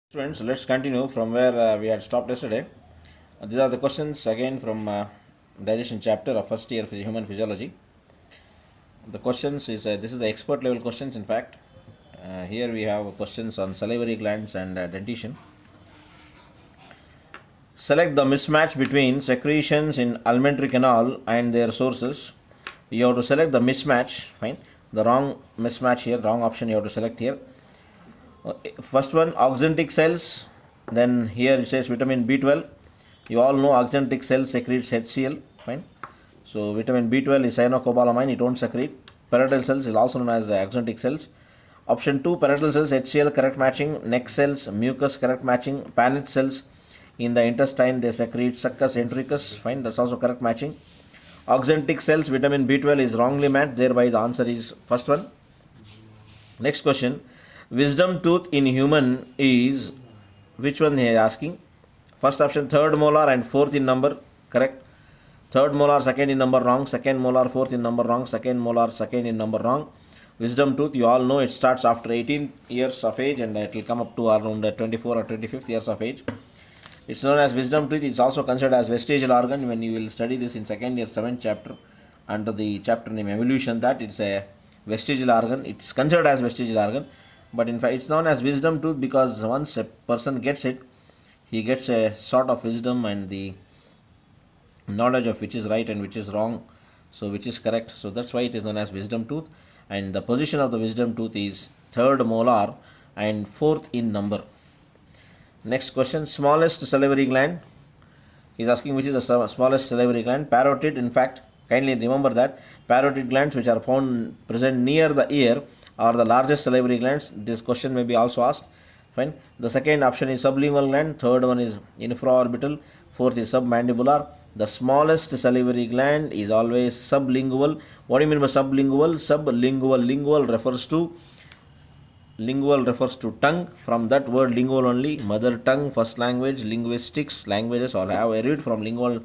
Students, let's continue from where we had stopped yesterday. These are the questions again from digestion chapter of first year human physiology. The questions is this is the expert level questions. In fact, here we have questions on salivary glands and dentition. Select the mismatch between secretions in alimentary canal and their sources. You have to select the mismatch. Fine. The wrong mismatch here, wrong option you have to select here. First one, oxyntic cells. Then here it says vitamin B12. You all know oxyntic cells secretes HCl. Fine. So vitamin B12 is cyanocobalamin. It won't secrete. Parietal cells is also known as oxyntic cells. Option 2, parietal cells HCl correct matching. Neck cells mucus correct matching. Paneth cells in the intestine they secrete succus entericus. Fine. That's also correct matching. Oxyntic cells vitamin B12 is wrongly matched. Thereby the answer is first one. Next question. Wisdom tooth in human is, which one he is asking? First option, third molar and fourth in number, correct. Third molar second in number, wrong. Second molar fourth in number, wrong. Second molar second in number, wrong. Wisdom tooth, you all know it starts after 18 years of age and it will come up to around 24 or 25th years of age. It's known as wisdom tooth. It's also considered as vestigial organ. When you will study this in second year 7th chapter under the chapter name evolution, that it's a vestigial organ. It's considered as vestigial organ. But in fact it's known as wisdom tooth because once a person gets it, he gets a sort of wisdom and the knowledge of which is right and which is wrong, so which is correct. So that's why it is known as wisdom tooth, and the position of the wisdom tooth is third molar and fourth in number. Next question, smallest salivary gland. He's asking which is the smallest salivary gland. Parotid. In fact, kindly remember that parotid glands which are found present near the ear are the largest salivary glands. This question may be also asked. Fine. The second option is sublingual gland. Third one is infraorbital. Fourth is submandibular. The smallest salivary gland is always sublingual. What do you mean by sublingual? Sublingual. Lingual refers to tongue. From that word lingual only, mother tongue, first language, linguistics, languages all have a root from lingual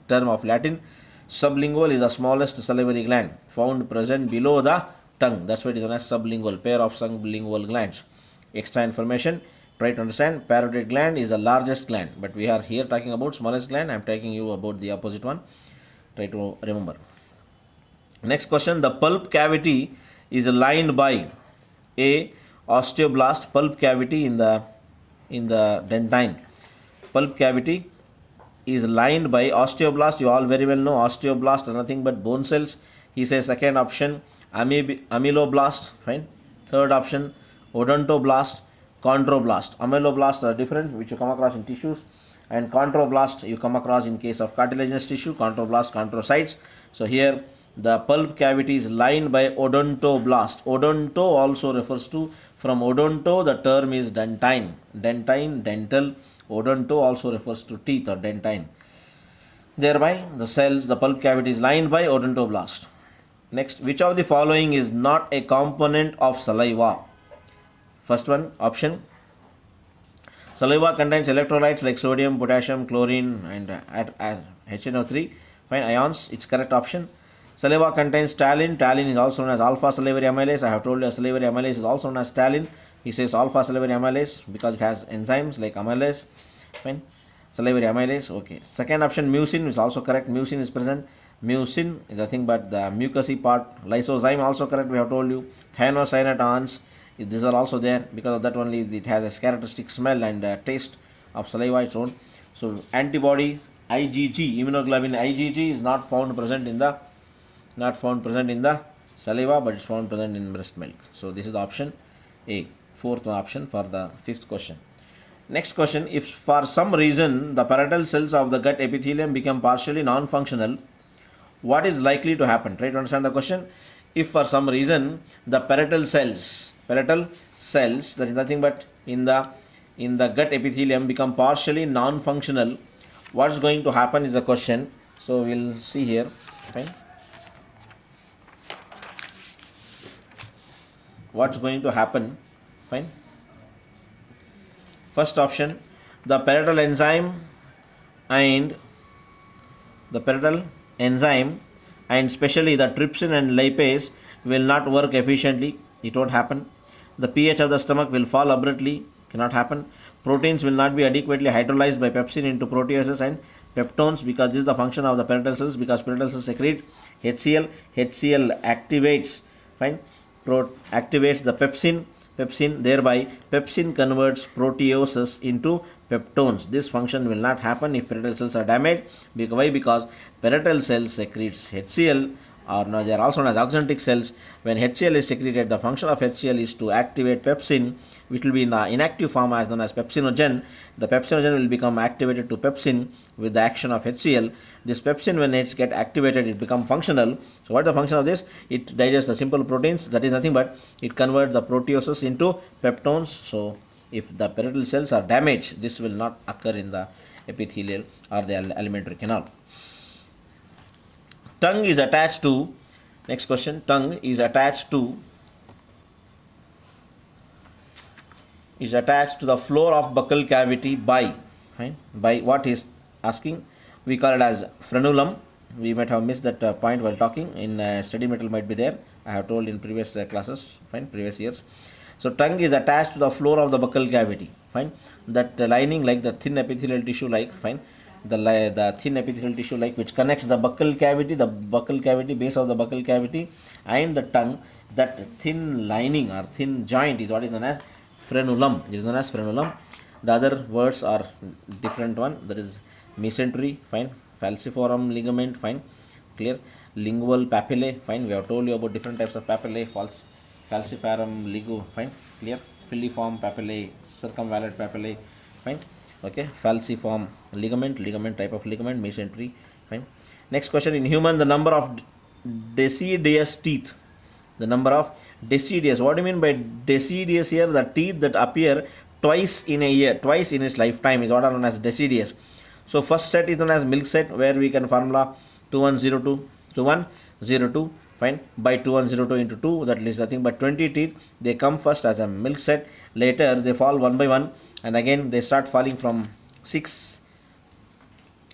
term of Latin. Sublingual is the smallest salivary gland found present below the tongue. That's why it is known as sublingual, pair of sublingual glands. Extra information, try to understand. Parotid gland is the largest gland, but we are here talking about smallest gland. I am talking you about the opposite one. Try to remember. Next question, the pulp cavity is lined by a osteoblast. Pulp cavity in the dentine. Pulp cavity is lined by osteoblast. You all very well know osteoblast are nothing but bone cells. He says second option amyloblast. Fine. Third option odontoblast, chondroblast. Amyloblast are different, which you come across in tissues, and chondroblast you come across in case of cartilaginous tissue. Chondroblast, chondrocytes. So here the pulp cavity is lined by odontoblast. Odonto also refers to, from odonto the term is dentine. Dentine, dental. Odonto also refers to teeth or dentine. Thereby the cells, the pulp cavity is lined by odontoblast. Next, which of the following is not a component of saliva? First one, option. Saliva contains electrolytes like sodium, potassium, chlorine and HNO3. Fine, ions. It's correct option. Saliva contains tallinn. Tallinn is also known as alpha salivary amylase. I have told you salivary amylase is also known as tallinn. He says alpha salivary amylase because it has enzymes like amylase. Fine. Salivary amylase. Okay. Second option, mucin is also correct. Mucin is present. Mucin is nothing but the mucousy part. Lysozyme also correct. We have told you. Thiocyanate, these are also there. Because of that only it has a characteristic smell and taste of saliva its own. So antibodies IgG, immunoglobulin IgG is not found present in the saliva, but it's found present in breast milk. So this is the option A, fourth option for the fifth question. Next question, if for some reason the parietal cells of the gut epithelium become partially non-functional, what is likely to happen? Try to understand the question. If for some reason the parietal cells, that is nothing but in the gut epithelium become partially non-functional, what's going to happen is the question. So we'll see here. Fine. What's going to happen? Fine. First option, the parietal enzyme and especially the trypsin and lipase will not work efficiently. It won't happen. The pH of the stomach will fall abruptly cannot happen. Proteins will not be adequately hydrolyzed by pepsin into proteases and peptones because this is the function of the parietal cells, because parietal cells secrete HCl. HCl activates, fine, activates the pepsin, thereby pepsin converts proteoses into peptones. This function will not happen if parietal cells are damaged. Why? Because parietal cells secretes HCl, or no, they are also known as axontic cells. When HCl is secreted, the function of HCl is to activate pepsin, which will be in the inactive form as known as pepsinogen. The pepsinogen will become activated to pepsin with the action of HCl. This pepsin, when it gets activated, it becomes functional. So what is the function of this? It digests the simple proteins. That is nothing but it converts the proteoses into peptones. So if the parietal cells are damaged, this will not occur in the epithelial or the alimentary canal. Tongue is attached to, next question, tongue is attached to the floor of buccal cavity by, fine, by what is asking, we call it as frenulum. We might have missed that point while talking. In study material might be there. I have told in previous classes, fine, previous years. So tongue is attached to the floor of the buccal cavity, fine, that lining like the thin epithelial tissue like, fine, the thin epithelial tissue like which connects the buccal cavity, base of the buccal cavity and the tongue. That thin lining or thin joint is what is known as frenulum. It is known as frenulum. The other words are different one. That is mesentery, fine, falciform ligament, fine, clear, lingual papillae, fine. We have told you about different types of papillae, falciparum, ligu, fine, clear, filiform papillae, circumvallate papillae, fine. Okay, falciform ligament type of ligament, mesentery, fine. Next question, in human, the number of deciduous teeth. The number of deciduous. What do you mean by deciduous here? The teeth that appear twice in a year, twice in its lifetime is what are known as deciduous. So first set is known as milk set, where we can formula 2102, fine, by 2102 into 2, that is nothing but 20 teeth. They come first as a milk set, later they fall one by one, and again they start falling from 6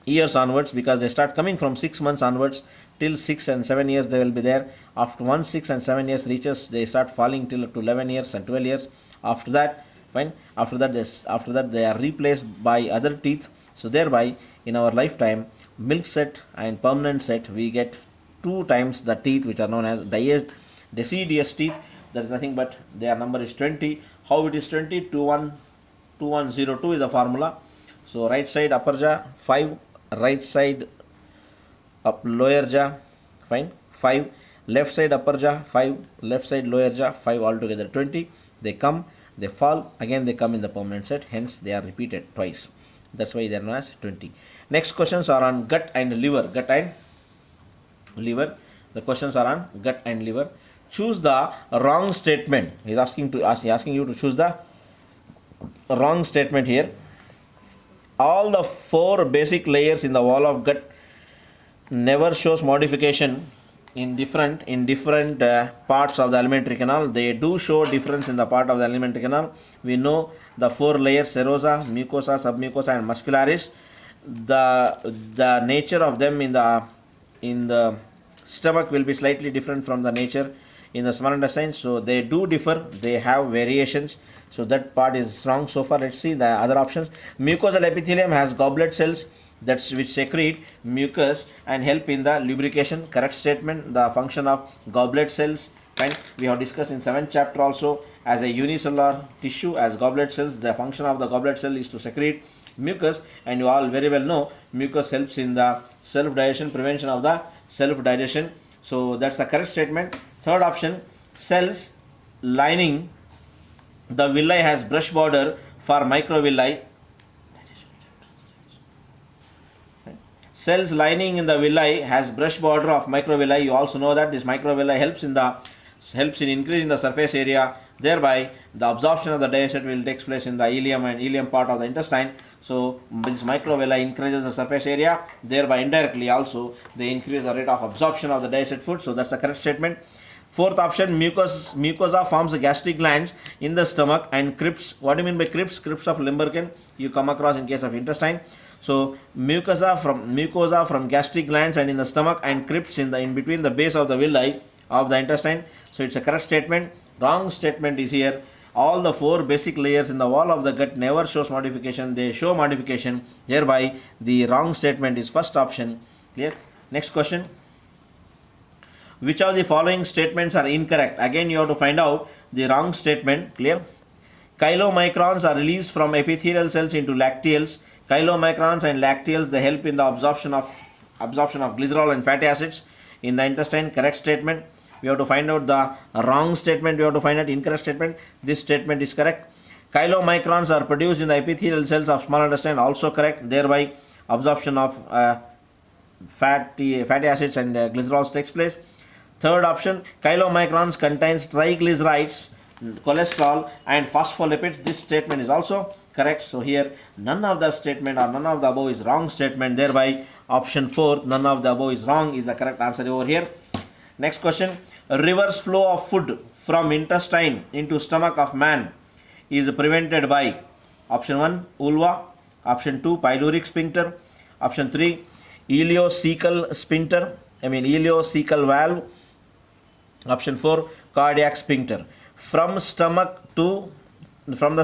years onwards, because they start coming from 6 months onwards till 6 and 7 years they will be there. After 1, 6 and 7 years reaches, they start falling till to 11 years and 12 years. After that, fine, after that they are replaced by other teeth. So thereby in our lifetime, milk set and permanent set, we get 2 times the teeth which are known as deciduous teeth. That is nothing but their number is 20. How it is 20? 2102 is the formula. So right side upper jaw 5, right side up lower jaw, fine, 5, left side upper jaw 5, left side lower jaw 5, altogether 20. They come, they fall, again they come in the permanent set, hence they are repeated twice. That's why they are known as 20. Next questions are on gut and liver. Gut and liver. The questions are on gut and liver. Choose the wrong statement. He is asking you to choose the wrong statement here. All the 4 basic layers in the wall of gut never shows modification in different parts of the alimentary canal. They do show difference in the part of the alimentary canal. We know the 4 layers: serosa, mucosa, submucosa and muscularis. The nature of them in the stomach will be slightly different from the nature in the small intestine. So they do differ, they have variations. So that part is wrong so far. Let's see the other options. Mucosal epithelium has goblet cells which secrete mucus and help in the lubrication. Correct statement. The function of goblet cells, and we have discussed in 7th chapter also, as a unicellular tissue, as goblet cells, the function of the goblet cell is to secrete mucus, and you all very well know mucus helps in the self-digestion, prevention of the self-digestion. So that's the correct statement. Third option, cells lining the villi has brush border for microvilli. Cells lining in the villi has brush border of microvilli. You also know that this microvilli helps in increasing the surface area. Thereby, the absorption of the diacet will take place in the ileum and ileum part of the intestine. So this microvilli increases the surface area. Thereby, indirectly also they increase the rate of absorption of the diacet food. So that's the correct statement. Fourth option, mucosa forms the gastric glands in the stomach and crypts. What do you mean by crypts? Crypts of Limburgen you come across in case of intestine. So mucosa from gastric glands and in the stomach, and crypts in between the base of the villi of the intestine. So it's a correct statement. Wrong statement is here. all the four basic layers in the wall of the gut never shows modification, they show modification. Thereby, the wrong statement is first option. Clear? Next question. Which of the following statements are incorrect? Again, you have to find out the wrong statement. Clear? Chylomicrons are released from epithelial cells into lacteals. Chylomicrons and lacteals, they help in the absorption of glycerol and fatty acids in the intestine. Correct statement. We have to find out the wrong statement. We have to find out incorrect statement. This statement is correct. Chylomicrons are produced in the epithelial cells of small intestine. Also correct. Thereby, absorption of fatty acids and glycerols takes place. Third option, chylomicrons contains triglycerides, cholesterol and phospholipids. This statement is also correct. So here none of the statement or none of the above is wrong statement. Thereby option 4, none of the above is wrong, is the correct answer over here. Next question. Reverse flow of food from intestine into stomach of man is prevented by option 1, vulva, option 2, pyloric sphincter, option 3, ileocecal valve, option 4, cardiac sphincter. From the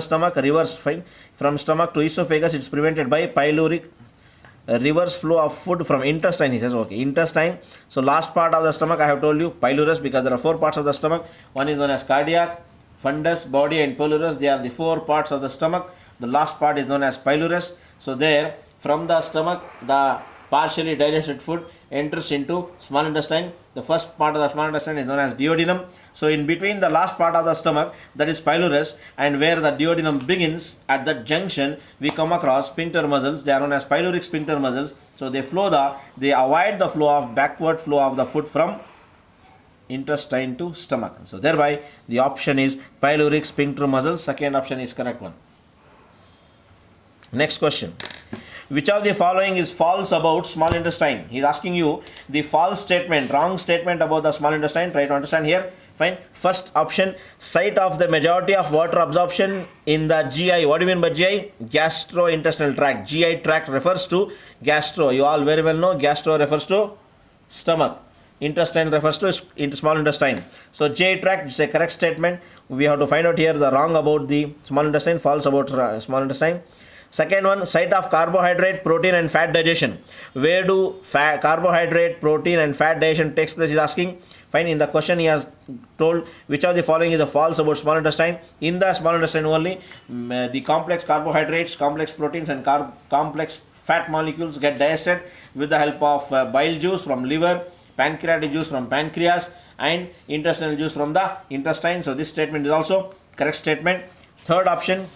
stomach, reverse, fine. From stomach to esophagus, it's prevented by pyloric. Reverse flow of food from intestine, he says. Okay, intestine. So last part of the stomach, I have told you pylorus, because there are 4 parts of the stomach. One is known as cardiac, fundus, body and pylorus. They are the 4 parts of the stomach. The last part is known as pylorus. So there, from the stomach, the partially digested food enters into small intestine. The first part of the small intestine is known as duodenum. So in between the last part of the stomach, that is pylorus, and where the duodenum begins, at that junction we come across sphincter muscles. They are known as pyloric sphincter muscles. So they avoid the backward flow of the food from intestine to stomach. So thereby the option is pyloric sphincter muscles. Second option is correct one. Next question. Which of the following is false about small intestine? He is asking you the false statement, wrong statement about the small intestine. Try to understand here. Fine. First option, site of the majority of water absorption in the GI. What do you mean by GI? Gastrointestinal tract. GI tract refers to gastro. You all very well know gastro refers to stomach. Intestine refers to small intestine. So GI tract is a correct statement. We have to find out here the wrong about the small intestine, false about small intestine. Second one, site of carbohydrate, protein and fat digestion. Where do carbohydrate, protein and fat digestion takes place is asking. Fine, in the question he has told which of the following is a false about small intestine. In the small intestine only, the complex carbohydrates, complex proteins and complex fat molecules get digested with the help of bile juice from liver, pancreatic juice from pancreas and intestinal juice from the intestine. So this statement is also correct statement. Third option.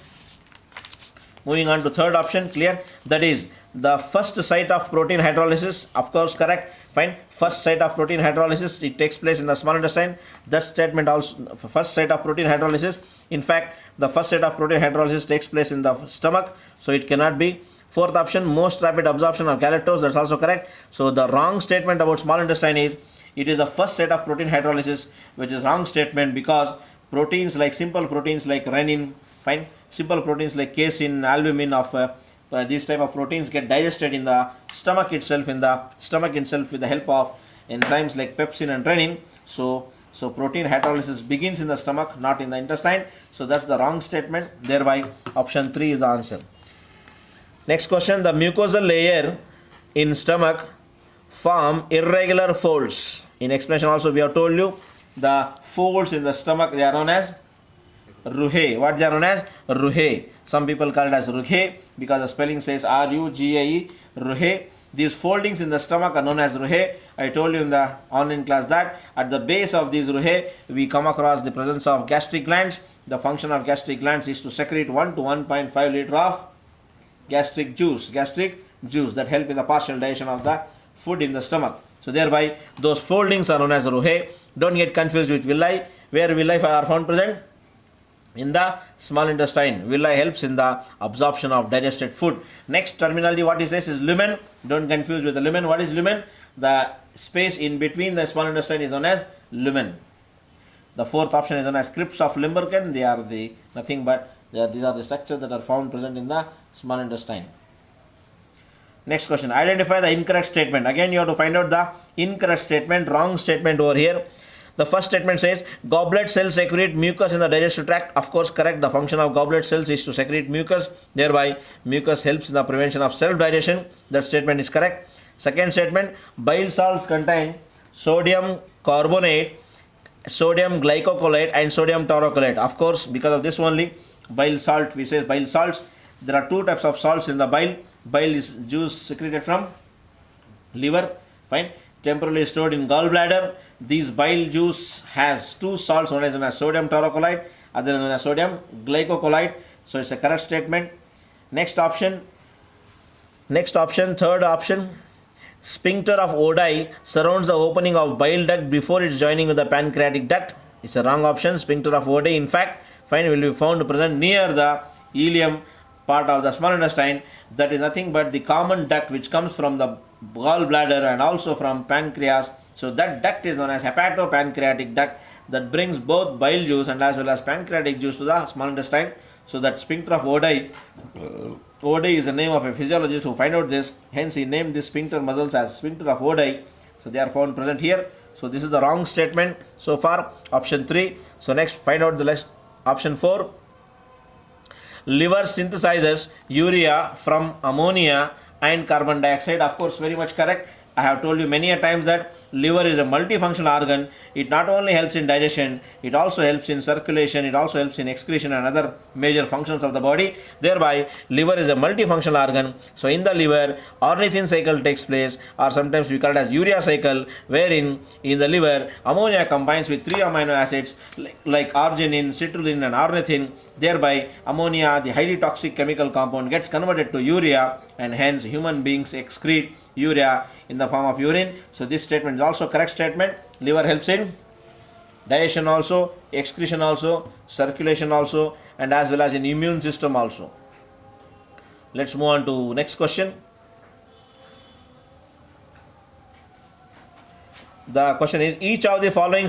Moving on to third option, clear? That is the first site of protein hydrolysis, of course correct. Fine. First site of protein hydrolysis, it takes place in the small intestine. That statement also, first site of protein hydrolysis. In fact, the first site of protein hydrolysis takes place in the stomach, so it cannot be. Fourth option, most rapid absorption of galactose, that's also correct. So the wrong statement about small intestine is, it is the first site of protein hydrolysis, which is wrong statement, because proteins like simple proteins like renin, fine, simple proteins like casein, albumin of these type of proteins get digested in the stomach itself, with the help of enzymes like pepsin and renin. So protein hydrolysis begins in the stomach, not in the intestine. So that's the wrong statement. Thereby option 3 is the answer. Next question, the mucosal layer in stomach form irregular folds. In explanation also we have told you the folds in the stomach, they are known as rugae. What they are known as? Rugae. Some people call it as rugae because the spelling says R-U-G-A-E, rugae. These foldings in the stomach are known as rugae. I told you in the online class that at the base of these rugae, we come across the presence of gastric glands. The function of gastric glands is to secrete 1 to 1.5 liter of gastric juice that help in the partial digestion of the food in the stomach. So thereby those foldings are known as rugae. Don't get confused with villi. Where villi are found present? In the small intestine. Villi helps in the absorption of digested food. Next terminology what he says is lumen. Don't confuse with the lumen. What is lumen? The space in between the small intestine is known as lumen. The fourth option is known as crypts of Limburgen. They are nothing but these are the structures that are found present in the small intestine. Next question, identify the incorrect statement. Again you have to find out the incorrect statement, wrong statement over here. The first statement says goblet cells secrete mucus in the digestive tract. Of course, correct. The function of goblet cells is to secrete mucus. Thereby, mucus helps in the prevention of self-digestion. That statement is correct. Second statement, bile salts contain sodium carbonate, sodium glycocolate and sodium taurocolate. Of course, because of this only, bile salt, we say bile salts. There are two types of salts in the bile. Bile is juice secreted from liver, fine, temporarily stored in gallbladder. This bile juice has two salts, one is known as sodium taurocolite, other is known as sodium glycocolite. So it's a correct statement. Next option, third option, sphincter of Oddi surrounds the opening of bile duct before it's joining with the pancreatic duct. It's a wrong option. Sphincter of Oddi, in fact, fine, will be found present near the ileum part of the small intestine. That is nothing but the common duct which comes from the gallbladder and also from pancreas. So that duct is known as hepatopancreatic duct that brings both bile juice and as well as pancreatic juice to the small intestine. So that sphincter of Oddi, Oddi is the name of a physiologist who found out this. Hence he named this sphincter muscles as sphincter of Oddi. So they are found present here. So this is the wrong statement so far. Option 3. So next find out the last option 4. Liver synthesizes urea from ammonia and carbon dioxide. Of course, very much correct. I have told you many a times that liver is a multifunctional organ. It not only helps in digestion, it also helps in circulation, it also helps in excretion and other major functions of the body. Thereby, liver is a multifunctional organ. So in the liver, ornithine cycle takes place, or sometimes we call it as urea cycle, wherein in the liver, ammonia combines with 3 amino acids like arginine, citrulline and ornithine. Thereby, ammonia, the highly toxic chemical compound, gets converted to urea, and hence human beings excrete urea in the form of urine. So this statement is also correct statement. Liver helps in digestion also, excretion also, circulation also, and as well as in immune system also. Let's move on to next question. The question is, each of the following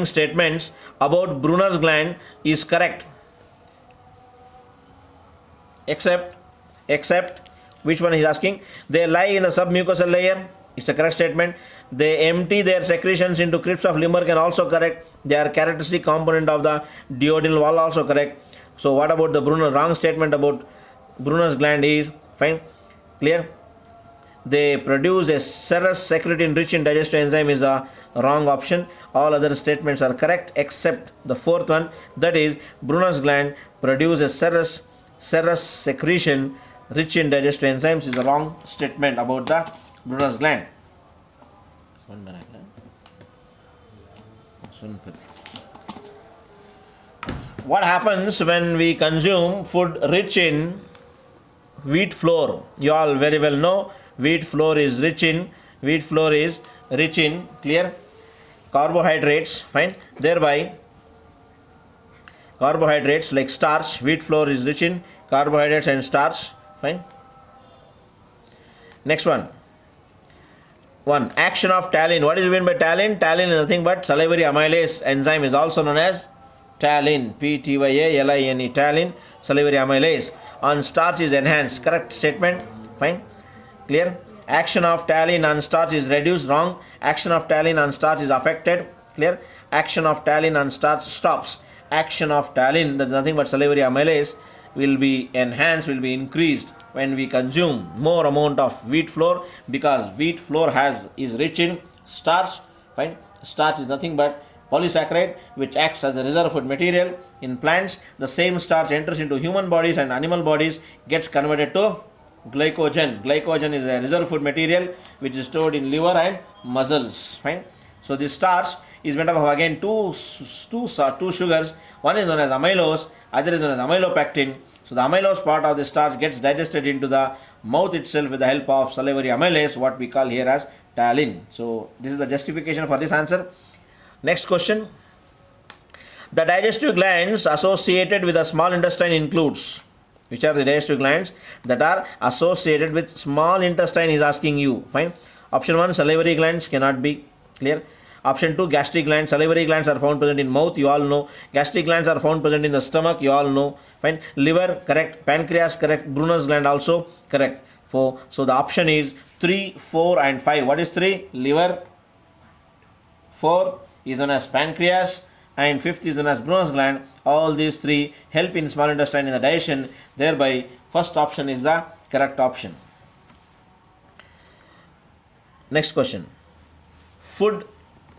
statements about Brunner's gland is correct, except which one is asking? They lie in the submucosal layer. It's a correct statement. They empty their secretions into crypts of liver, can also correct. They are characteristic component of the duodenal wall, also correct. So what about the Brunner? Wrong statement about Brunner's gland is fine, clear. They produce a serous secretin rich in digestive enzyme is a wrong option. All other statements are correct except the fourth one, that is Brunner's gland produces serous secretion rich in digestive enzymes is a wrong statement about the Brunner's gland. What happens when we consume food rich in wheat flour? You all very well know wheat flour is rich in clear carbohydrates, fine. Thereby carbohydrates like starch, wheat flour is rich in carbohydrates and starch, fine. Next one, action of talin. What is meant by talin? Talin is nothing but salivary amylase enzyme is also known as talin, P-T-Y-A-L-I-N-E, talin, salivary amylase. On starch is enhanced, correct statement, fine, clear. Action of talin on starch is reduced, wrong. Action of talin on starch is affected, clear. Action of talin on starch stops. Action of talin, that is nothing but salivary amylase, will be enhanced, will be increased when we consume more amount of wheat flour, because wheat flour is rich in starch, fine. Starch is nothing but polysaccharide which acts as a reserve food material in plants. The same starch enters into human bodies and animal bodies, gets converted to glycogen. Glycogen is a reserve food material which is stored in liver and muscles, fine. So this starch is made up of again two sugars. One is known as amylose, other is known as amylopectin. So the amylose part of the starch gets digested into the mouth itself with the help of salivary amylase, what we call here as talin. So this is the justification for this answer. Next question. The digestive glands associated with the small intestine includes. Which are the digestive glands that are associated with small intestine is asking you, fine. Option 1, salivary glands, cannot be, clear. Option 2, gastric glands. Salivary glands are found present in mouth, you all know. Gastric glands are found present in the stomach, you all know, fine. Liver, correct. Pancreas, correct. Brunner's gland also correct. So the option is 3, 4 and 5. What is 3? Liver, fourth is known as pancreas, and fifth is known as Brunner's gland. All these three help in small intestine in the digestion. Thereby, first option is the correct option. Next question. Food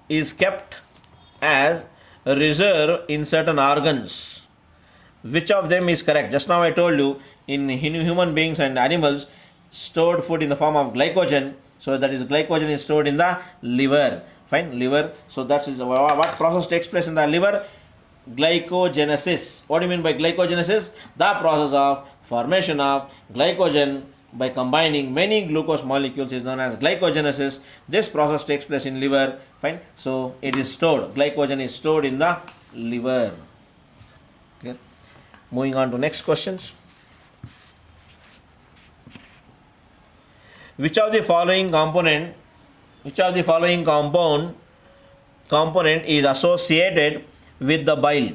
is kept as a reserve in certain organs. Which of them is correct? Just now I told you, in human beings and animals, stored food in the form of glycogen. So that is glycogen is stored in the liver. Fine, liver. So that is what process takes place in the liver? Glycogenesis. What do you mean by glycogenesis? The process of formation of glycogen by combining many glucose molecules is known as glycogenesis. This process takes place in liver. Fine. So it is stored. Glycogen is stored in the liver. Okay. Moving on to next questions. Which of the following component is associated with the bile?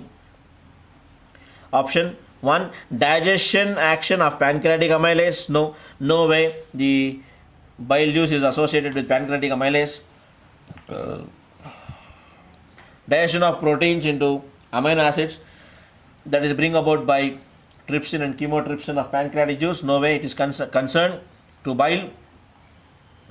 Option 1, digestion action of pancreatic amylase. No way the bile juice is associated with pancreatic amylase. Digestion of proteins into amino acids, that is bring about by trypsin and chymotrypsin of pancreatic juice. No way it is concerned to bile.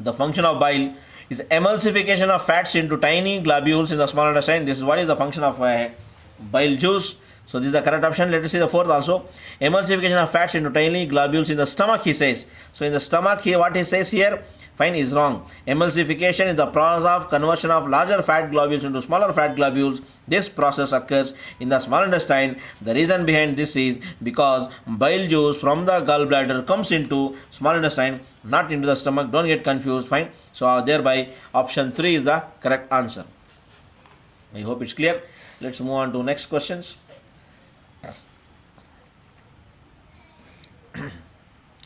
The function of bile is emulsification of fats into tiny globules in the small intestine. This is what is the function of bile juice. So this is the correct option. Let us see the fourth also. Emulsification of fats into tiny globules in the stomach, he says. So in the stomach, here what he says here, fine, is wrong. Emulsification is the process of conversion of larger fat globules into smaller fat globules. This process occurs in the small intestine. The reason behind this is because bile juice from the gallbladder comes into small intestine, not into the stomach. Don't get confused. Fine. So thereby option 3 is the correct answer. I hope it's clear. Let's move on to next questions.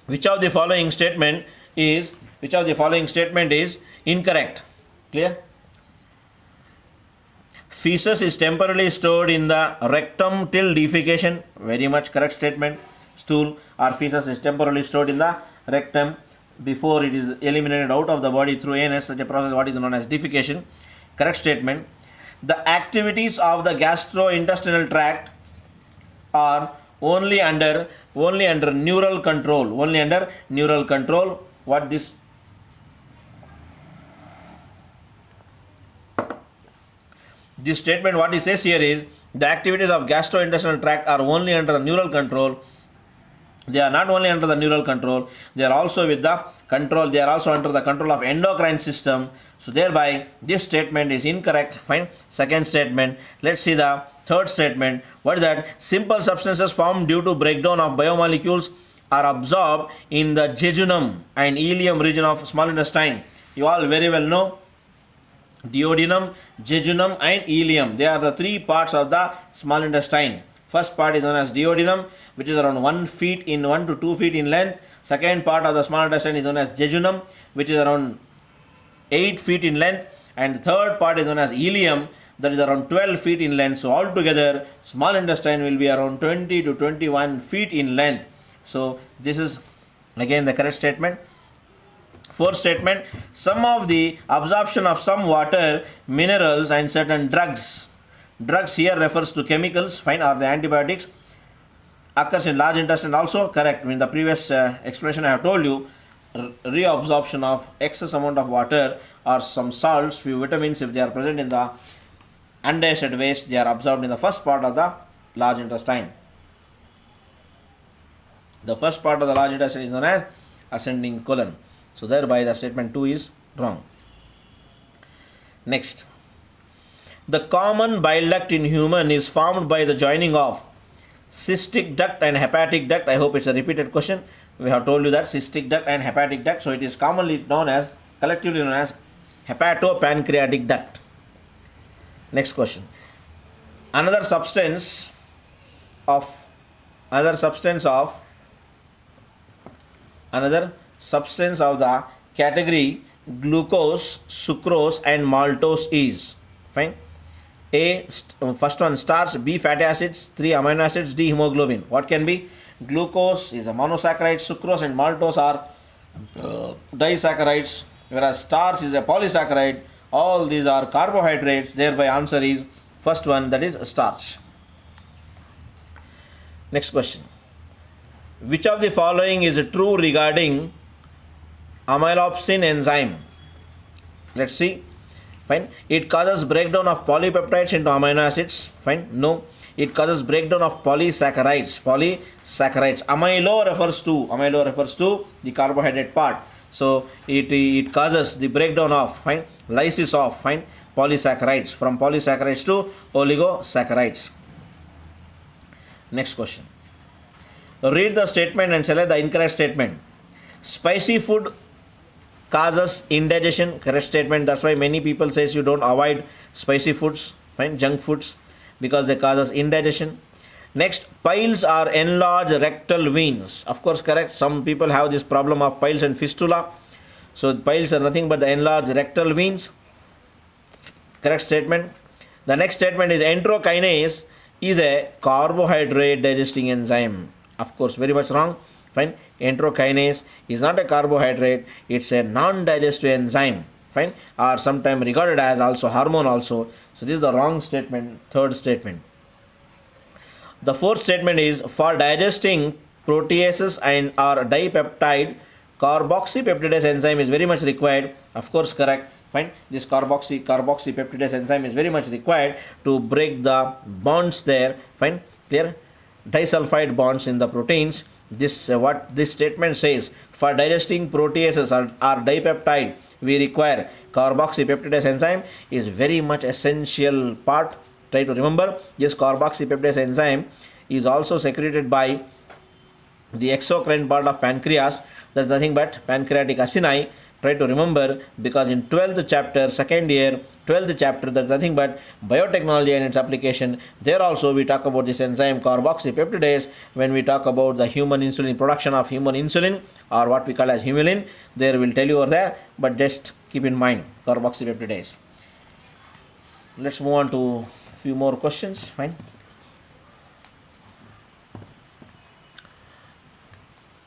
Which of the following statement is incorrect? Clear? Feces is temporarily stored in the rectum till defecation. Very much correct statement. Stool or feces is temporarily stored in the rectum before it is eliminated out of the body through anus. Such a process what is known as defecation. Correct statement. The activities of the gastrointestinal tract are only under neural control. Only under neural control. What this? This statement what it says here is the activities of gastrointestinal tract are only under neural control. They are not only under the neural control, they are also with the control, they are also under the control of endocrine system. So thereby this statement is incorrect. Fine. Second statement. Let's see the third statement. What is that? Simple substances formed due to breakdown of biomolecules are absorbed in the jejunum and ileum region of small intestine. You all very well know duodenum, jejunum and ileum. They are the three parts of the small intestine. First part is known as duodenum, which is around 1 to 2 feet in length. Second part of the small intestine is known as jejunum, which is around 8 feet in length. And the third part is known as ileum, that is around 12 feet in length. So altogether, small intestine will be around 20 to 21 feet in length. So this is again the correct statement. Fourth statement, some of the absorption of some water, minerals and certain drugs here refers to chemicals, fine, or the antibiotics, occurs in large intestine also. Correct. In the previous expression I have told you, reabsorption of excess amount of water or some salts, few vitamins, if they are present in the undigested waste, they are absorbed in the first part of the large intestine. The first part of the large intestine is known as ascending colon. So thereby the statement 2 is wrong. Next. The common bile duct in human is formed by the joining of cystic duct and hepatic duct. I hope it's a repeated question. We have told you that cystic duct and hepatic duct. So it is collectively known as hepatopancreatic duct. Next question. Another substance of the category glucose, sucrose and maltose is, fine. First one starch, B fatty acids, 3 amino acids, D hemoglobin. What can be? Glucose is a monosaccharide, sucrose and maltose are disaccharides, whereas starch is a polysaccharide, All these are carbohydrates. Thereby answer is first one, that is starch. Next question. Which of the following is true regarding amylopsin enzyme? Let's see. Fine. It causes breakdown of polypeptides into amino acids. Fine. No. It causes breakdown of polysaccharides. Amylo refers to the carbohydrate part. So it causes the breakdown of, fine, lysis of, fine, polysaccharides, from polysaccharides to oligosaccharides. Next question. Read the statement and select the incorrect statement. Spicy food causes indigestion. Correct statement. That's why many people says you don't avoid spicy foods, fine, junk foods, because they cause us indigestion. Next, piles are enlarged rectal veins. Of course, correct. Some people have this problem of piles and fistula. So piles are nothing but the enlarged rectal veins. Correct statement. The next statement is enterokinase is a carbohydrate digesting enzyme. Of course, very much wrong. Fine. Enterokinase is not a carbohydrate. It's a non-digestive enzyme. Fine. Or sometimes regarded as also hormone also. So this is the wrong statement. Third statement. The fourth statement is for digesting proteases and or dipeptide, carboxypeptidase enzyme is very much required. Of course, correct. Fine. This carboxypeptidase enzyme is very much required to break the bonds there. Fine. Clear? Disulfide bonds in the proteins. This what this statement says. For digesting proteases or dipeptide, we require carboxypeptidase enzyme is very much essential part. Try to remember, this carboxypeptidase enzyme is also secreted by the exocrine part of pancreas. That's nothing but pancreatic acini. Try to remember, because in 12th chapter, second year, 12th chapter, that's nothing but biotechnology and its application. There also we talk about this enzyme carboxypeptidase when we talk about the human insulin, production of human insulin, or what we call as humulin. There will tell you over there, but just keep in mind carboxypeptidase. Let's move on to few more questions. Fine.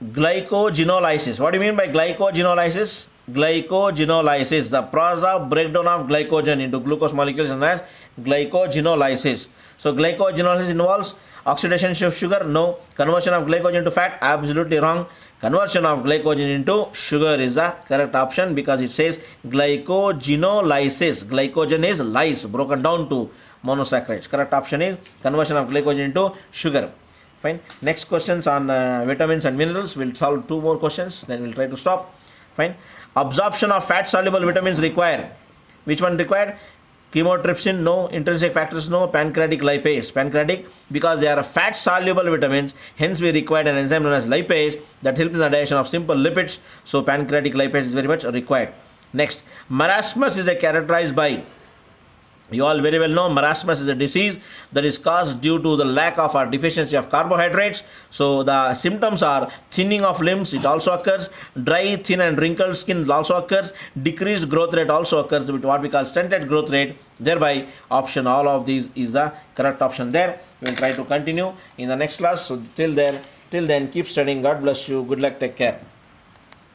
Glycogenolysis. What do you mean by glycogenolysis? Glycogenolysis, the process of breakdown of glycogen into glucose molecules known as glycogenolysis. So glycogenolysis involves oxidation of sugar? No. Conversion of glycogen to fat? Absolutely wrong. Conversion of glycogen into sugar is the correct option, because it says glycogenolysis. Glycogen is lyse, broken down to monosaccharides. Correct option is conversion of glycogen into sugar. Fine. Next questions on vitamins and minerals. We'll solve two more questions, then we'll try to stop. Fine. Absorption of fat soluble vitamins required. Which one required? Chymotrypsin? No. Intrinsic factors? No. Pancreatic lipase. Pancreatic, because they are fat soluble vitamins, hence we require an enzyme known as lipase that helps in the digestion of simple lipids. So pancreatic lipase is very much required. Next, marasmus is characterized by, you all very well know, marasmus is a disease that is caused due to the lack of or deficiency of carbohydrates. So the symptoms are thinning of limbs, it also occurs, dry, thin and wrinkled skin also occurs, decreased growth rate also occurs with what we call stunted growth rate. Thereby option all of these is the correct option there. We will try to continue in the next class. So till then keep studying. God bless you. Good luck. Take care.